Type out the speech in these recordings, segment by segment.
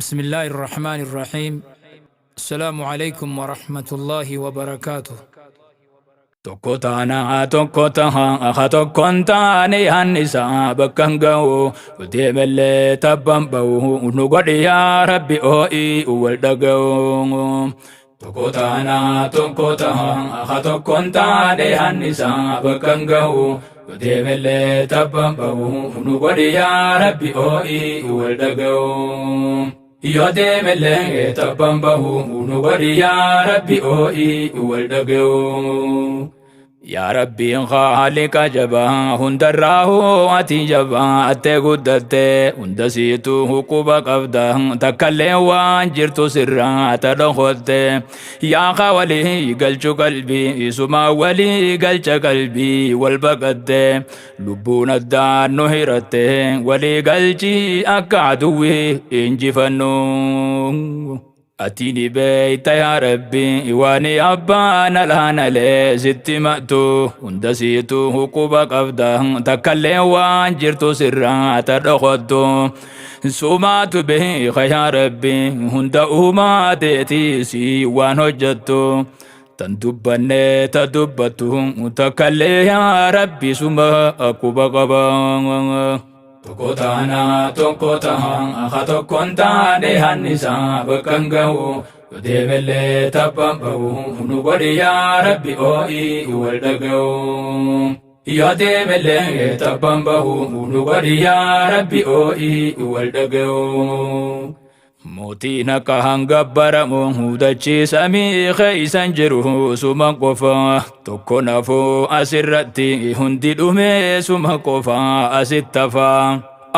بسم الله الرحمن الرحيم. السلام عليكم ورحمة الله وبركاته. Tokko taanaa tokko tahaa aha tokkon taane hannisaa bakkan ga'u deemallee tabban ba'u nu godhi yaa rabbi oo'i wal dhaga'u. Tokko taanaa tokko tahaa aha tokkon taane hannisaa bakkan ga'u deemallee tabban ba'u nu godhi yaa rabbi oo'i wal dhaga'u. Yoo deemallee tabban ba'u nu godhi yaa rabbi oo'i wal dhaga'u. يا ربي خالق جبا هندراه أتي جبا أتي قدت هندسيتو قبا قفدا تكالي وانجرت سرا تدخلت يا خوالي قلت قلبي سما ولي قلت قلبي والبقد لبون الدار نهرت ولي قلتي أكعدوي إنجي فنو أتيني بيت يا ربي واني أبانا لهنا لي ست مأتو وندسيتو حقوبة قفدا تكالي وانجرتو سرا تدخدو سومات به يا ربي هند أوما تيتيسي وان هجتو تندبني تدبتو تكالي يا ربي سوما أقوبة قبا Tokko taanaa tokko tahaa aha tokkon taane hannisaa bakkan ga'u deemallee tabban ba'u nu godhi yaa rabbi oo'i wal dhaga'u. Yoo deemallee tabban ba'u nu godhi yaa rabbi oo'i wal dhaga'u. Mootiin akka hangabbaramu hudachiisa keeysan jiru suma qofa tokko nafuu asirratti hundi dhume suma qofa asitti hafa.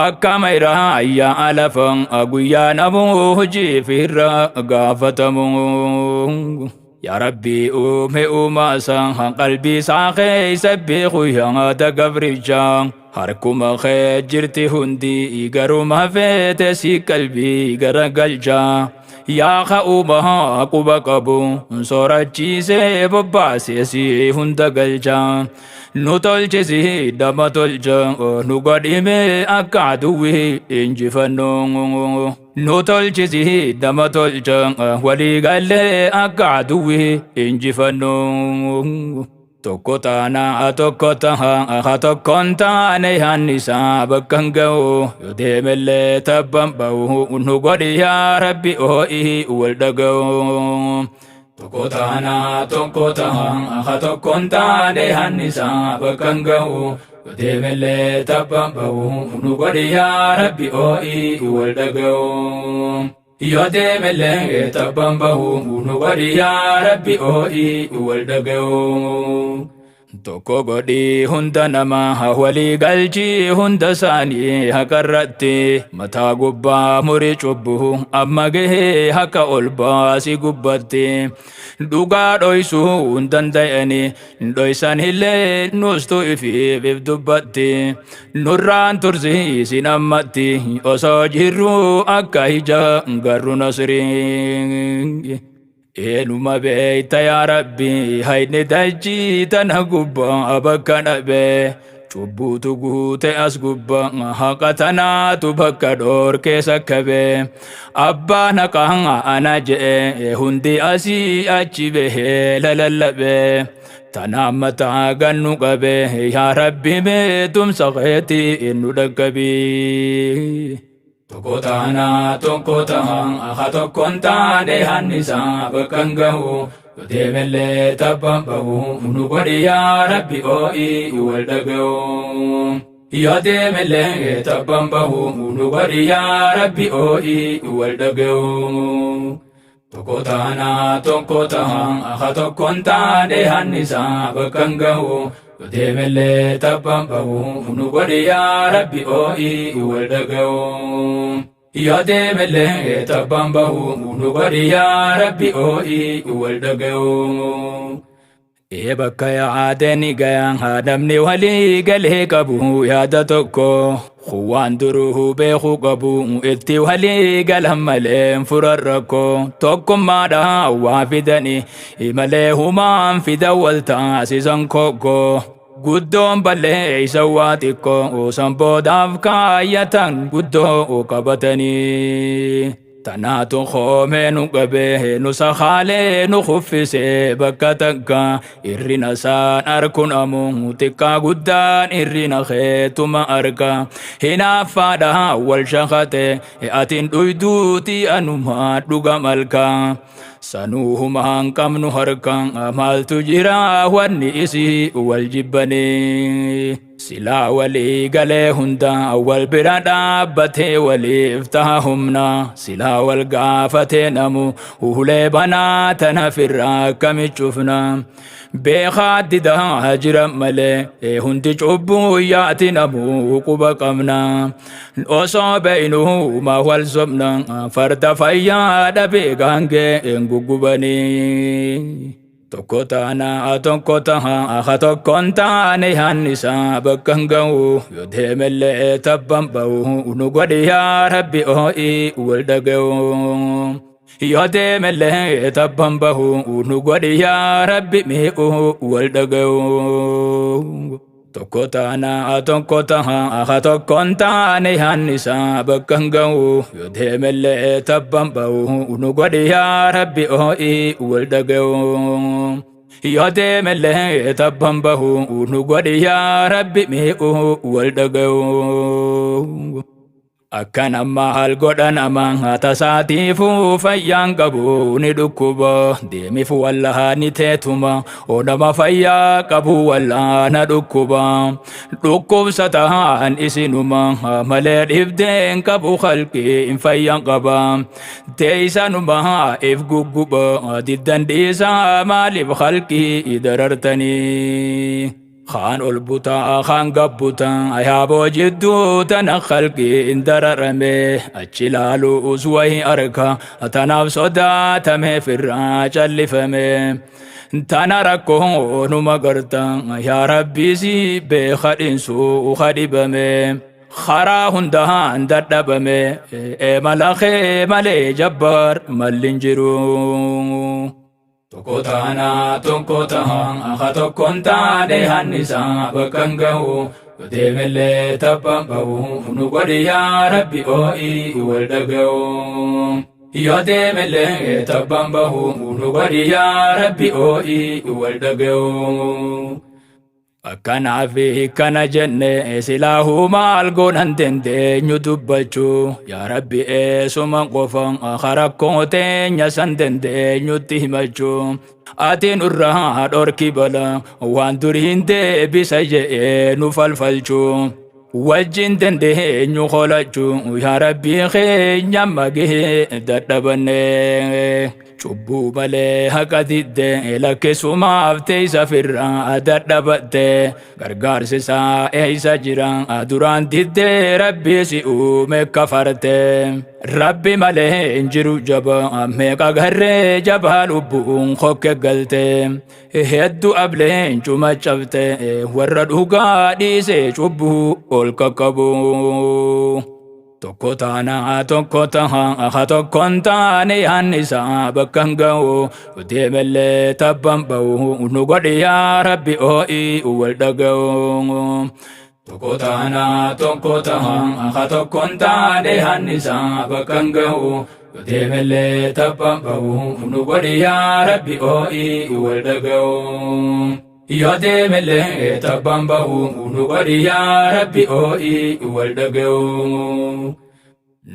Akka mayraa ayyaa alafan guyyaa namuu hojiif irra gaafatamu. يا ربي أومي أوماسا قلبي ساقي سبيخو يا تقبرجا هركما خجرتي هندي إيقارو فيتسي قلبي قرقلجا يا خاوما قبا قبو صورة جيسي بباسي سي هندقلجا نوتول جيسي دمتولجا نقدمي أكادوي إنجفنو نوتول جيسي دمتولجا ولي قالي أكادوي إنجفنو Tokko taanaa tokko tahaa aha tokkon taane hannisaa bakkan ga'u yoo deemallee tabban ba'u nu godhi yaa rabbi oo'i wal dhaga'u. Tokko taanaa tokko tahaa aha tokkon taane hannisaa bakkan ga'u yoo deemallee tabban ba'u nu godhi yaa rabbi oo'i wal dhaga'u. Yoo deemallee tabban ba'u nu godhi yaa rabbi oo'i wal dhaga'u. Tokko godhi hunda namaa walii galchii hunda isaanii haqarratti mataa gubbaa murii cubbu amma gahee haka ol baasii gubbatti dhugaa dhoysuu hin danda'ani dhoysan illee nuustuu ifiif dubbatti nurraan tursiisin ammatti osoo jirru akka ija garru nasrii. Enuma beeyta yaa rabbi hayni dachii tana gubbaa bakka dhabe cubbuutu guute as gubbaa haqa tanaatu bakka dhoorkee sakkabe abbaan haqaa ana je'e hundi asii achi bahee lalallabe tanaan mataa gannu qabe yaa rabbi beetumsa keetii nu dhaggabii. Tokko taanaa tokko tahaa aha tokkon taane hannisaa bakkan ga'u yoo deemallee tabban ba'u nu godhi yaa rabbi oo'i wal dhaga'u. Yoo deemallee tabban ba'u nu godhi yaa rabbi oo'i wal dhaga'u. Tokko taanaa tokko tahaa aha tokkon taane hannisaa bakkan ga'u yoo deemallee tabban ba'u nu godhi yaa rabbi oo'i wal dhaga'u. Yoo deemallee tabban ba'u nu godhi yaa rabbi oo'i wal dhaga'u. Bakka yaadani gayan namni walii galee qabu yaada tokko waan duruu beeku qabu itti walii galan malee furan rakko tokkummaadha waa fidani malee humaan fidan wal taasisan kokko. Guddoon balleeysa waa xiqqoo san boodaaf kaayyatan guddoo qabatanii tanaatu khoomee nu qabee nu sakhaalee nu kuffisee bakka takka irrina isaan arkuun ammoo xiqqaa guddaan irrina keetuma arga hinaaffaadha wal shakate atiin dhuyduuti anumaa dhuga malka sanuuhumaan qabnu harkaan maaltu jira wanni isii wal jibbanii silaa walii galee hunda wal bira dhaabbatee waliif taha humna silaa wal gaafatee namu hulee banaa tana firraa kami cufna beekaa didaa jira malee hundi cubbuu yaati namu quba qabna osoo beeynu ma wal sobna farda fayyaa dhabee gaangee gugubanii tokko taana tokko taha tokkon taane hannisa bakka ga'u yoo deemellee tabban ba'u nu godhi yaa rabbi oo'i wal dhaga'u yoo deemellee tabban ba'u nu godhi yaa rabbi mi'u wal dhaga'u tokko taana tokko taha tokkon taane hannisa bakka ga'u yoo deemellee tabban ba'u nu godhi yaa rabbi oo'i wal dhaga'u yoo deemellee tabban ba'u nu godhi yaa rabbi mi'u wal dhaga'u akkan maal godhan amaan tasaatiifuu fayyaan qabu ni dhukkuba deemiif wallaani teetuma odama fayyaa qabu wallaana dhukkuba dhukkubsataan isinuma malee dhibdeen qabu khalqii hin fayyan qaba teeysanuma if gugguba diddan dhiisaa maaliif khalqii darartanii خان البطا خان قبطا أيابو جدو تنا خلقي اندر رمي أجلالو أزوي أركا تناف صدا تمي في الراج اللي فمي تنا ركو نمقرتا يا ربي زي بخد سو خدبمي خرا هندهان دردبمي ملخي ملي جبار ملنجرو tokko taha tokkon taane hannisa bakka ga'u yoo deemellee tabban ba'u nu godhi yaa rabbi oo'i wal dhaga'u yoo deemellee tabban ba'u nu godhi yaa rabbi oo'i wal dhaga'u akkanaaf kana jenne silaahu maal goonan dandeenyu dubbachuu yaa rabbi eesuma qofan rakkoo teenya san dandeenyutti himachuu ati nurraa dhorki bala waan duriin deebisa je'ee nu falfalchuu wajjin dandeenyu qolachuu yaa rabbi keenya magee dadhabannee cubbuu malee haqa didde lakkisumaaf teeysa firraa dadhabatte gargaarsi isaa eeysa jira duraan didde rabbi si uume kafarte rabbi malee hin jiru jaba meeqa garree jabaa lubbuun hokke galte heddu ableen cuma cabte warra dhugaa dhiise cubbuu ol kakkabu tokko taha tokkon taane hannisa bakka ga'u yoo deemellee tabban ba'u nu godhi yaa rabbi oo'i wal dhaga'u tokko taha tokkon taane hannisa bakka ga'u yoo deemellee tabban ba'u nu godhi yaa rabbi oo'i wal dhaga'u yoo deemellee tabban ba'u nu godhi yaa rabbi oo'i wal dhaga'u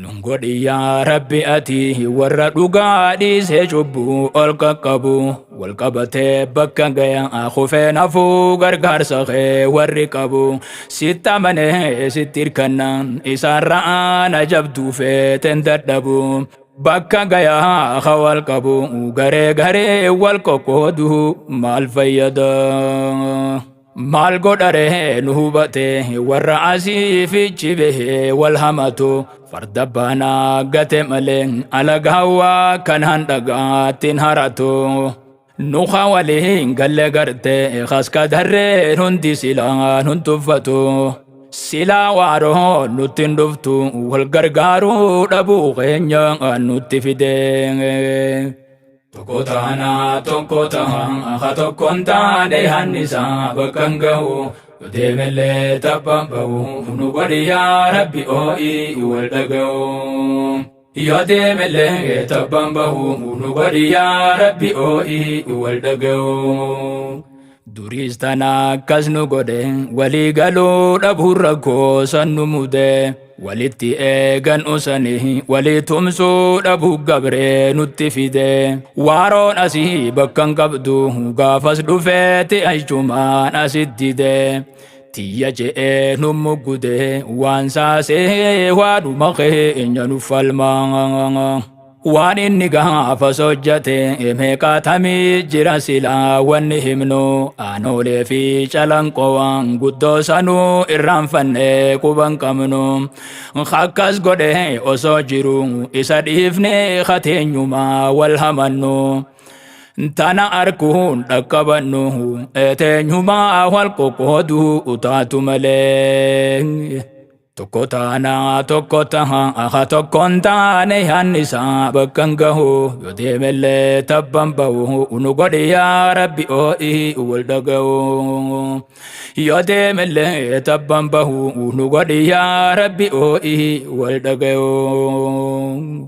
nun godhi yaa rabbi ati warra dhugaa dhiisee cubbuu ol qaqqabu wal qabatee bakka gaya kufee nafuu gargaarsa kee warri qabu sitti amanee sitti hirkannaan isaan ra'aan ajabduu feeten dadhabu bakka gayaa wal qabu garee garee wal qoqqoodu maal fayyada maal godharee nu hubate warra asiifichi bahee wal hamatu farda baanaa gate malee alagaawaa kanaan dhagaattiin haratu nuka waliin galle garte kaska darree hundi silaan hun tuffatu silaa waaroo nuttiin dhuftu wal gargaaruu dhabuu keenya nutti fidee tokko taha tokkon taane hannisa bakka ga'u yoo deemellee tabban ba'u nu godhi yaa rabbi oo'i wal dhaga'u yoo deemellee tabbaan bahu nu godhi yaa rabbi oo'ii wal dhaga'u. Duriis tana akkas nu godhe walii galuu dhabuun rakkoo san nu mude walitti eegan usanii walii tumsuu dhabuu gabree nutti fide waaroon asii bakkan qabdu gaafas dhufeeti achumaan asit dide tiyya je'ee nu muggude waan saasee waadhuma keenya nu falmaa. Waan inni gaafas hojjate meeqaatamii jira silaa wanni himnu aanoolee fi calanqoowwan guddoo sanuu irraanfannee quban qabnu akkas godhe osoo jiru isa dhiifnee kateenyumaa wal hamannu tana arkuun dhaqqabannu eteenyumaa wal qoqqooduu utaatu malee. Tokko taana tokko taha aha tokkon taane hannisaa bakkan gahu yoo deemellee tabban bahu nu godhi yaa rabbi oo'ii wal dhaga'u. Yoo deemellee tabban bahu nu godhi yaa rabbi oo'ii wal dhaga'u.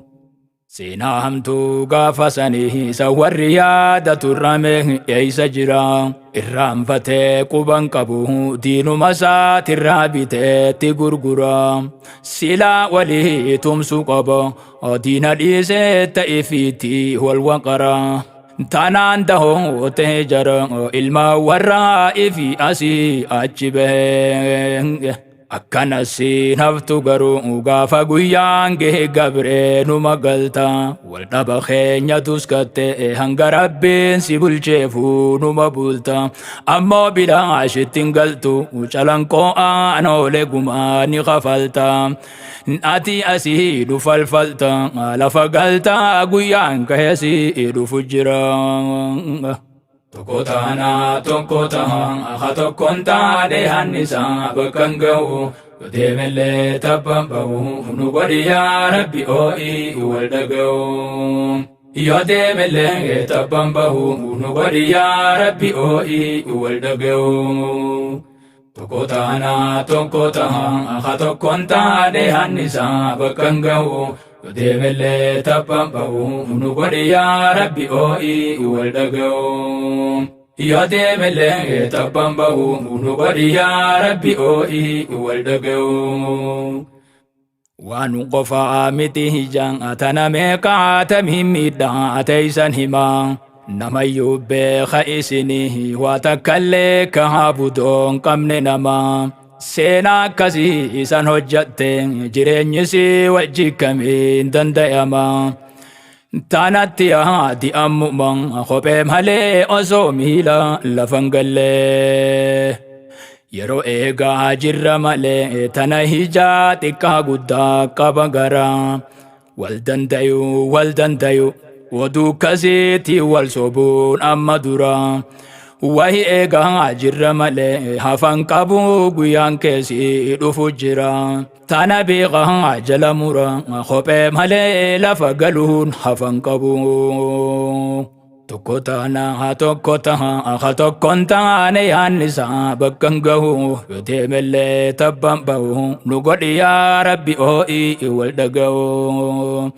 Seenaa hamtuu gaafa sanii isa warri yaada turrame eeysa jira irraanfatee quban qabu diinuma isaatirraa biteetti gurgura silaa walii tumsuu qaba diina dhiisee ta'ifiitti wal waqara tanaan dahoo ta'e jara ilma warraa ifi asii achi bahe. Akkanasi naftu garuu gaafa guyyaan gahee gabree nu magalta wal dhaba keenya tuskatte hanga rabbiin si bulcheefu numa bulta ammoo bilaashittiin galtu calanqoo aanoolee gumaa ni kafalta ati asii dhufalfalta lafa galta guyyaan kaheesi dhufu jira. Tokko taana tokko taha aha tokkon taane hannisaa bakkan gahu yoo deemellee tabban bahu nu godhi yaa rabbi oo'ii wal dhaga'u. Yoo deemellee tabban bahu nu godhi yaa rabbi oo'ii wal dhaga'u. Tokko taana tokko taha aha tokkon taane hannisaa bakkan gahu yoo deemellee tabban bahu nu godhi yaa rabbi oo'ii wal dhaga'u. Yoo deemellee tabban bahu nu godhi yaa rabbi oo'ii wal dhaga'u. Waan qofaa miti hijaan atana meeqaatamii miidhaa teeysan himaa namayyuu beeka isinii waa takkallee kahaa budoon qabne namaa. Seenaa akkasii isan hojjatte jireenyisi wajji kamiin danda'ama. Tanatti haati ammuma kophee malee osoo miila lafan gallee. Yeroo eegaa jirra malee tana hijaa xiqqaa guddaa qaba garaa. Wal dandayu oduu kasiitti wal sobuun amma dura. Wahi eegaa jirra malee hafan qabu guyyaan keessi dhufu jira. Tana beekaa jala mura kophee malee lafa galuun hafan qabu. Tokko taana tokko taha aha tokkon taane hannisaa bakkan gahu yoo deemellee tabban bahu nu godhi yaa rabbi oo'ii wal dhaga'u.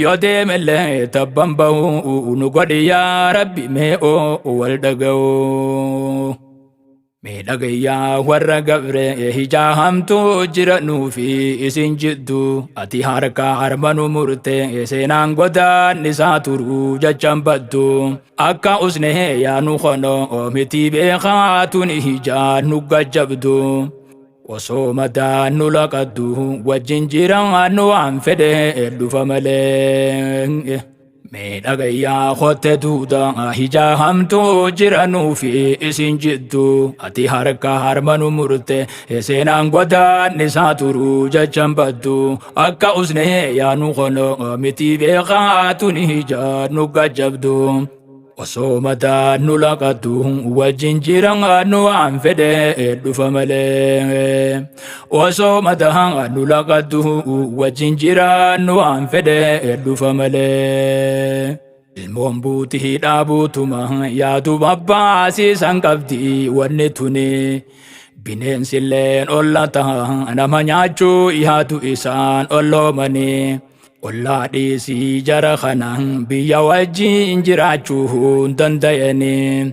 Yoo deemellee tabban bahu nu godhi yaa rabbi mee'oo wal dhaga'u. Mee dhagayyaa warra gabree hijaa hamtuu jira nuufi isin jiddu ati harka harmanu murte seenaan godaan isaa turuu jachaan baddu akka usnee yaanu kono miti beekaa tuni hijaa nu gajjabdu osoo madaan nu laqaddu wajjin jiraan nu waan fedhe dhufa malee. Mee dhagayyaa kotte duuda hijaa hamtuu jira nuufi isin jiddu ati harka harmanu murte seenaan godaan isaa turuu jachaan baddu akka usnee yaanu kono miti beekaa tuni hijaa nu gajjabdu osoo madaan nu laqaddu wajjin jiraan nu waan fedhe dhufa malee. Osoo madaan nu laqaddu wajjin jiraan nu waan fedhe dhufa malee. Ilmoon buutii dhaabuutuma yaadu babbaasiisan qabdi wanni tuni bineensilleen olla taha nama nyaachuu yaadu isaan olloomanii. Ollaa dhiisii jara kanaan biyya wajjin jiraachuun danda'anii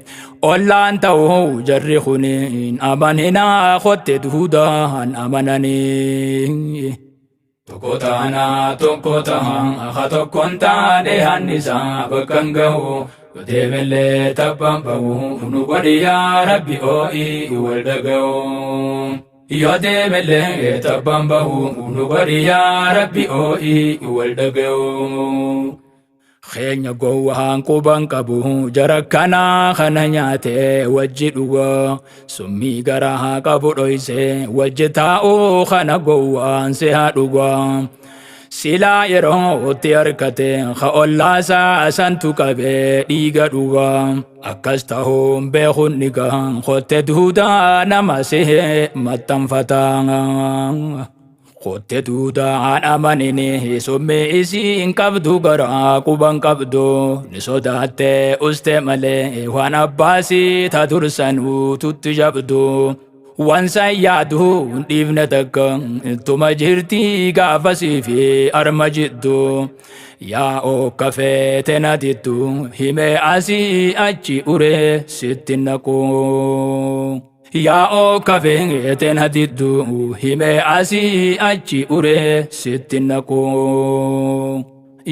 ollaan ta'uu jarri kuniin amaninaa kotte duudaan amananii. Tokko taanaa tokko tahan akka tokkoon taane hannisaa bakka hin gahu yoo deemellee tabbaan bahu nu godhi yaa Rabbi oo'ii wal dhaga'u. Yoo deemellee tabbaan bahu nu godhi yaa Rabbi oo'ii wal dhaga'u. Keenya gowwaan quban qabu jara kana nyaate wajji dhuga summii garaa qabu dhoyse wajji taa'u kana gowwaan si haa dhuga. Silaa yeroo itti harkate ka ollaasaa santu qabee dhiiga dhuga. Akkas ta'uun beekuun dhiga kotte duudaa nama sihee maxxanfataa. Kotte duudaan amanini summii isiin qabdu garaa quban qabdu ni sodaatte uste malee waan abbaasii ta dursanuu tutti jabdu. Waan san yaadu dhiifne takka ittuma jirti gaafasii fi arma jiddu. Yaa okka feete na dittu himee asii achi uree sitti naqu. Yaa okka feete na dittu himee asii achi uree sitti naqu.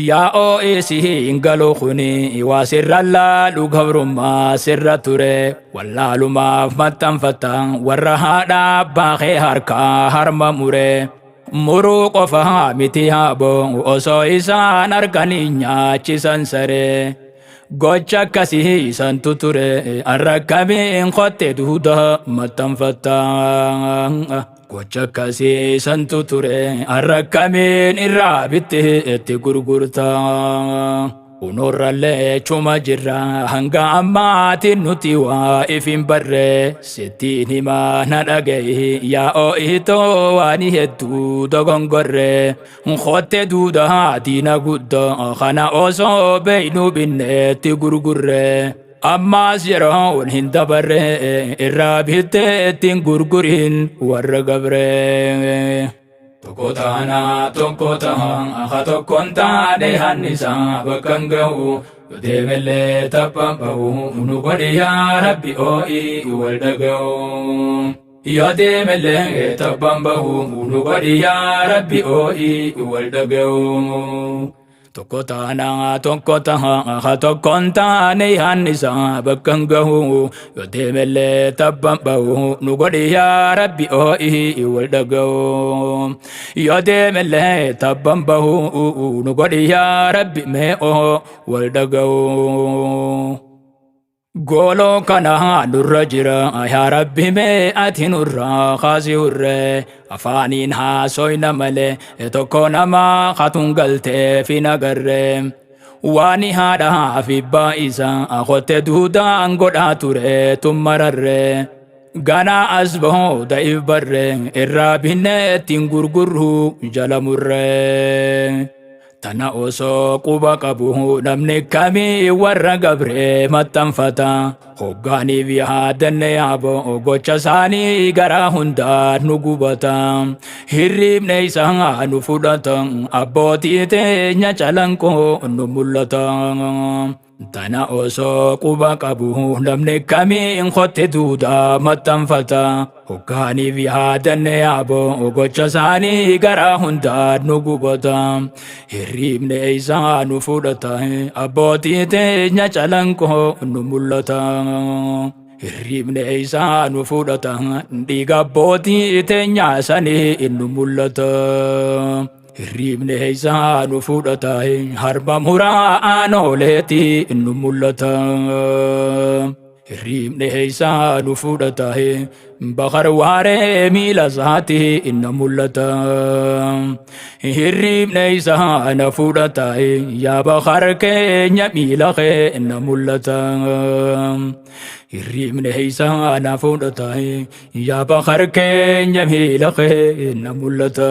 Yaa oo'isi galuu kuni waa sirra laalu gabrummaa sirra ture wallaalumaaf maxxanfatan warra haadha baaqee harkaa harma mure. Muruu qofa miti haaboo osoo isaan arganii nyaachisan saree. Gocha akkasii santu ture arrakkamiin kotte duudaa maxxanfatan. Gocha akkasii santu ture arrakkamiin irraa bitte itti gurgurtaa. Unorrallee chuma jirra hanga ammaatiin nuti waa ifin barree sittiin himaa na dhaga'i yaa oo'itoo waan hedduu dogongorree. Kotte duudaa diina guddaa kana osoo beeynu binneetti gurgurree. Ammaas yeroo hin dabarree irraa bittee ittiin gurgurin warra gabree. Tokko taanaa tokko tahan akka tokkoon taane hannisaa bakka hin gahu yoo deemellee tabbaan bahu nu godhi yaa Rabbi oo'ii wal dhaga'u. Yoo deemellee tabbaan bahu nu godhi yaa Rabbi oo'ii wal dhaga'u. Tokko taanaa tokko tahan akka tokkoon taane hannisaa bakka hin gahu yoo deemellee tabbaan bahu nu godhi yaa Rabbi oo'ii wal dhaga'u. Yoo deemellee tabbaan bahu nu godhi yaa Rabbi mee'oo wal dhaga'u. Gooloo kana nurra jira yaa Rabbi mee ati nurraa kaasi hurree. Afaaniin haasoyna malee tokko nama katun galtee fi nagarree. Waani haadhaa fi abbaa isaa kotte duudaan godhaa ture tummararree. Ganaa as booda if barree irraa binnee ittiin gurgurru jala murree. Tana osoo quba qabu namni kamii warra gabree maxxanfata. Hoggaaniif yaadanne yaaboo gocha isaanii garaa hundaa nu gubata. Hirribne isaa nu fudhata abbootii teenya calanqoo nu mul'ata. Tana osoo quba qabu namni kamiin kotte duudaa maxxanfata. Hoggaaniif yaadanne yaaboo gocha isaanii garaa hundaa nu gubata. Hirribne isaa nu fudhata abbootii teenya calanqoo nu mul'ata. Hirribne isaa nu fudhata dhiiga abbootii teenya sanii nu mul'ata. Hirribne isaa nu fudhata harma muraa aanooleeti nu mul'ata. Hirribne isaa nu fudhata bakar waaree miila isaati nu mul'ata. Hirribne isaa na fudhata yaa bakar keenya miila kee nu mul'ata. Hirribne isaa na fudhata yaa bakar keenya miila kee nu mul'ata.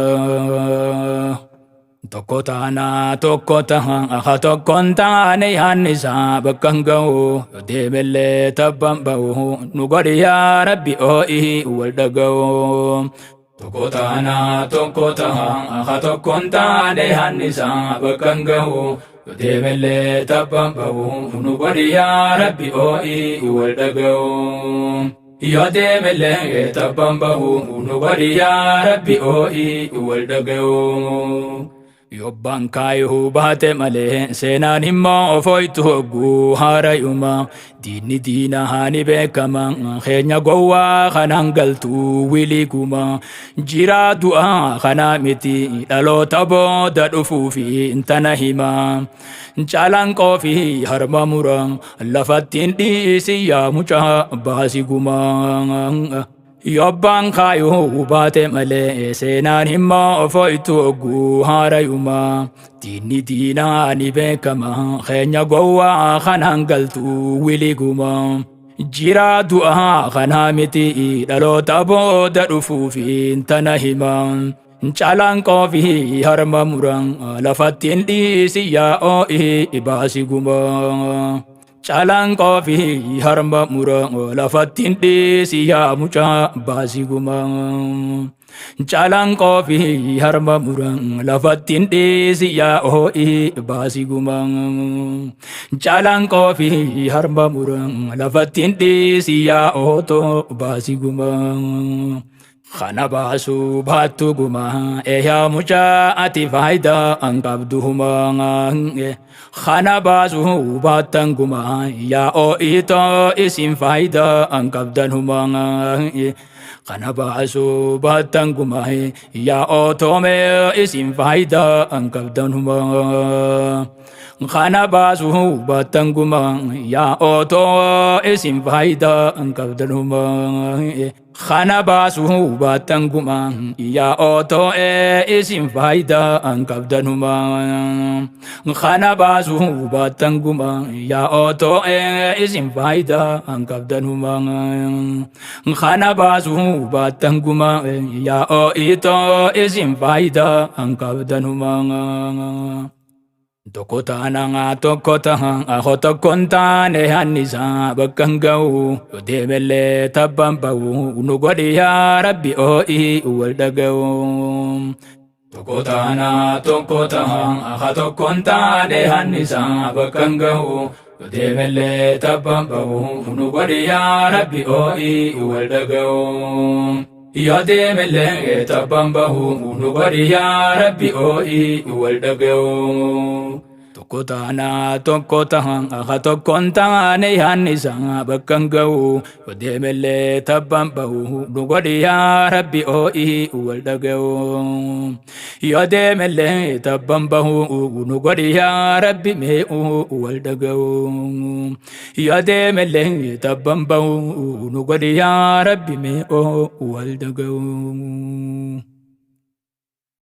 Tokko taanaa tokko tahan akka tokkoon taane hannisaa bakka hin gahu yoo deemellee tabbaan bahu nu godhi yaa Rabbi oo'ii wal dhaga'u. Tokko taanaa tokko tahaa akka tokkoon taane hannisaa bakka hin gahu yoo deemellee tabbaan bahu nu godhi yaa rabbi oo'ii wal dhaga'u. Yoo deemellee tabbaan bahu nu godhi yaa rabbi oo'ii wal dhaga'u. Yobbaan kaayuu baate malee seenaan immoo foytu hogguu haarayuma diinni diina haani beekama keenya gowwaa kanaan galtuu wiliguma jiraa du'aa kanaa miti dhaloota booda dhufuufi intana hima caalaan qoofii harma mura lafattiin dhiisi yaa mucaa baasiguma. Yobbaan kaayuu baate malee seenaan immoo foytu hogguu haarayuma diinni diinaa ni beekama keenya gowwaa kanaan galtuu wiliguma jiraa du'aa kanaa miti dhaloota booda dhufuufi intana hima caalaan qoofii harma muran lafattiin dhiisi yaa oo'ii baasiguma. Caalaan qoofii harma mura lafattiin dhiisi yaa mucaa baasiguma. Caalaan qoofii harma mura lafattiin dhiisi yaa oo'ii baasiguma. Caalaan qoofii harma mura lafattiin dhiisi yaa ootoo baasiguma. Kana baasuu baattu guma yaa mucaa ati faayidaa hin qabdu huma. Kana baasuu baattan guma yaa oo'itoo isin faayidaa hin qabdan huma. Kana baasuu baattan guma yaa ootoome isin faayidaa hin qabdan huma. Kana baasuu baattan guma yaa ootoo isin faayidaa hin qabdan huma. Kana baasuu baattan guma yaa ootoo isin faayidaa hin qabdan huma. Kana baasuu baattan guma yaa ootoo isin faayidaa hin qabdan huma. Kana baasuu baattan guma yaa oo'itoo isin faayidaa hin qabdan huma. Tokko taanaa tokko tahaa ako tokkoon taane hannisaa bakka hin gahu yoo deemellee tabbaan bahu nu godhi yaa rabbi oo'ii wal dhaga'u. Tokko taanaa tokko tahaa ako tokkoon taane hannisaa bakka hin gahu yoo deemellee tabbaan bahu nu godhi yaa rabbi oo'ii wal dhaga'u. Yoo deemellee tabbaan bahu nu godhi yaa rabbi oo'ii wal dhaga'u. Tokko taanaa tokko tahaa akka tokkoon taane hannisaa bakka hin gahu yoo deemellee tabbaan bahu nu godhi yaa rabbi oo'ii wal dhaga'u. Yoo deemellee tabbaan bahu nu godhi yaa rabbi mee'uu wal dhaga'u. Yoo deemellee tabbaan bahu nu godhi yaa rabbi mee'uu wal dhaga'u.